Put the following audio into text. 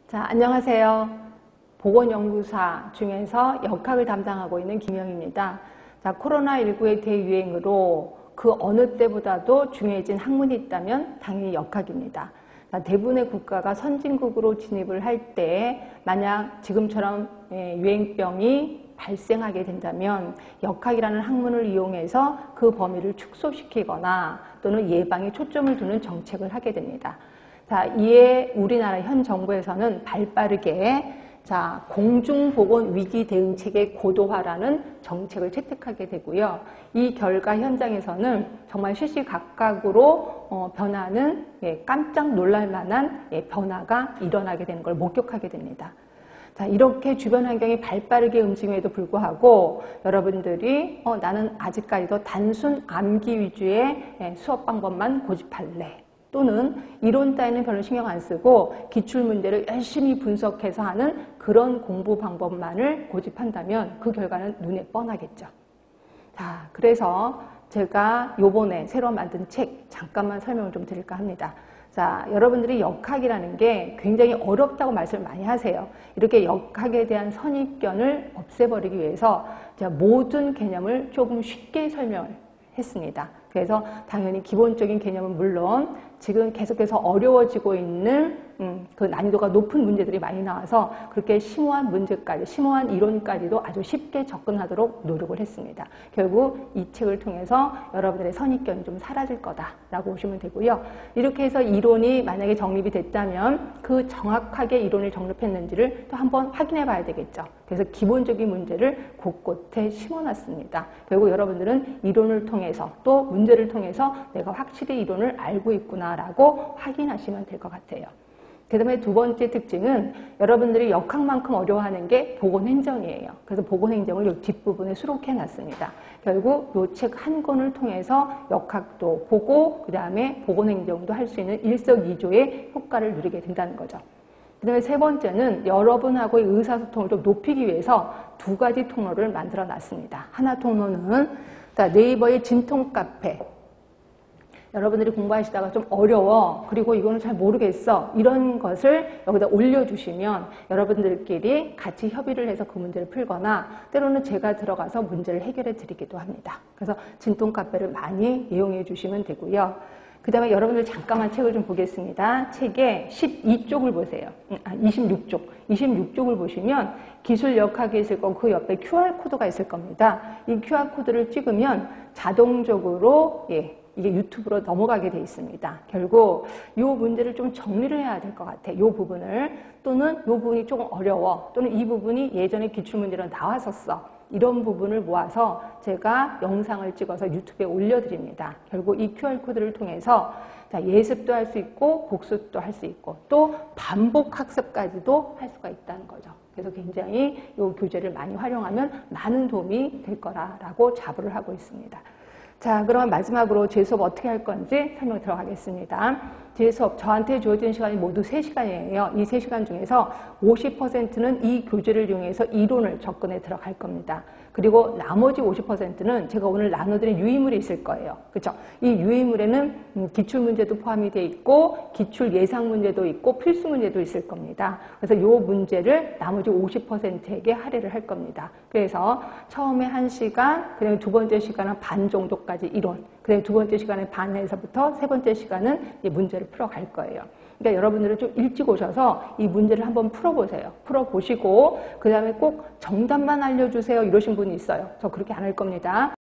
자, 안녕하세요. 보건연구사 중에서 역학을 담당하고 있는 김영입니다. 자, 코로나19의 대유행으로 그 어느 때보다도 중요해진 학문이 있다면 당연히 역학입니다. 자, 대부분의 국가가 선진국으로 진입을 할 때 만약 지금처럼 유행병이 발생하게 된다면 역학이라는 학문을 이용해서 그 범위를 축소시키거나 또는 예방에 초점을 두는 정책을 하게 됩니다. 자, 이에 우리나라 현 정부에서는 발빠르게 공중보건 위기 대응체계 고도화라는 정책을 채택하게 되고요. 이 결과 현장에서는 정말 시시각각으로 변하는 깜짝 놀랄 만한 변화가 일어나게 되는 걸 목격하게 됩니다. 자, 이렇게 주변 환경이 발빠르게 움직임에도 불구하고 여러분들이 나는 아직까지도 단순 암기 위주의 수업 방법만 고집할래. 또는 이론 따위는 별로 신경 안 쓰고 기출문제를 열심히 분석해서 하는 그런 공부 방법만을 고집한다면 그 결과는 눈에 뻔하겠죠. 자, 그래서 제가 요번에 새로 만든 책 잠깐만 설명을 좀 드릴까 합니다. 자, 여러분들이 역학이라는 게 굉장히 어렵다고 말씀을 많이 하세요. 이렇게 역학에 대한 선입견을 없애버리기 위해서 제가 모든 개념을 조금 쉽게 설명을 했습니다. 그래서 당연히 기본적인 개념은 물론 지금 계속해서 어려워지고 있는 그 난이도가 높은 문제들이 많이 나와서 그렇게 심오한 문제까지, 심오한 이론까지도 아주 쉽게 접근하도록 노력을 했습니다. 결국 이 책을 통해서 여러분들의 선입견이 좀 사라질 거다라고 보시면 되고요. 이렇게 해서 이론이 만약에 정립이 됐다면 그 정확하게 이론을 정립했는지를 또 한번 확인해 봐야 되겠죠. 그래서 기본적인 문제를 곳곳에 심어놨습니다. 결국 여러분들은 이론을 통해서 또 문제를 통해서 내가 확실히 이론을 알고 있구나라고 확인하시면 될 것 같아요. 그 다음에 두 번째 특징은 여러분들이 역학만큼 어려워하는 게 보건행정이에요. 그래서 보건행정을 이 뒷부분에 수록해 놨습니다. 결국 이 책 한 권을 통해서 역학도 보고 그 다음에 보건행정도 할 수 있는 일석이조의 효과를 누리게 된다는 거죠. 그 다음에 세 번째는 여러분하고의 의사소통을 좀 높이기 위해서 두 가지 통로를 만들어 놨습니다. 하나 통로는 네이버의 진통카페. 여러분들이 공부하시다가 좀 어려워. 그리고 이거는 잘 모르겠어. 이런 것을 여기다 올려주시면 여러분들끼리 같이 협의를 해서 그 문제를 풀거나 때로는 제가 들어가서 문제를 해결해 드리기도 합니다. 그래서 진통카페를 많이 이용해 주시면 되고요. 그 다음에 여러분들 잠깐만 책을 좀 보겠습니다. 책의 12쪽을 보세요. 26쪽. 26쪽을 보시면 기술 역학이 있을 거고 그 옆에 QR코드가 있을 겁니다. 이 QR코드를 찍으면 자동적으로 이게 유튜브로 넘어가게 돼 있습니다. 결국 이 문제를 좀 정리를 해야 될 것 같아. 이 부분을. 또는 이 부분이 조금 어려워. 또는 이 부분이 예전에 기출문제로 나왔었어. 이런 부분을 모아서 제가 영상을 찍어서 유튜브에 올려드립니다. 결국 이 QR코드를 통해서 예습도 할 수 있고 복습도 할 수 있고 또 반복 학습까지도 할 수가 있다는 거죠. 그래서 굉장히 이 교재를 많이 활용하면 많은 도움이 될 거라고 자부를 하고 있습니다. 자, 그럼 마지막으로 제 수업 어떻게 할 건지 설명 들어가겠습니다. 제 수업 저한테 주어진 시간이 모두 3시간이에요. 이 3시간 중에서 50%는 이 교재를 이용해서 이론을 접근해 들어갈 겁니다. 그리고 나머지 50%는 제가 오늘 나눠드린 유의물이 있을 거예요. 그렇죠? 이 유의물에는 기출문제도 포함이 되어 있고 기출 예상 문제도 있고 필수 문제도 있을 겁니다. 그래서 이 문제를 나머지 50%에게 할애를 할 겁니다. 그래서 처음에 1시간, 그다음에 두 번째 시간은 반 정도까지 이론, 그다음에 두 번째 시간에 반에서부터 세 번째 시간은 문제를 풀어갈 거예요. 그러니까 여러분들은 좀 일찍 오셔서 이 문제를 한번 풀어보세요. 풀어보시고 그 다음에 꼭 정답만 알려주세요 이러신 분이 있어요. 저 그렇게 안 할 겁니다.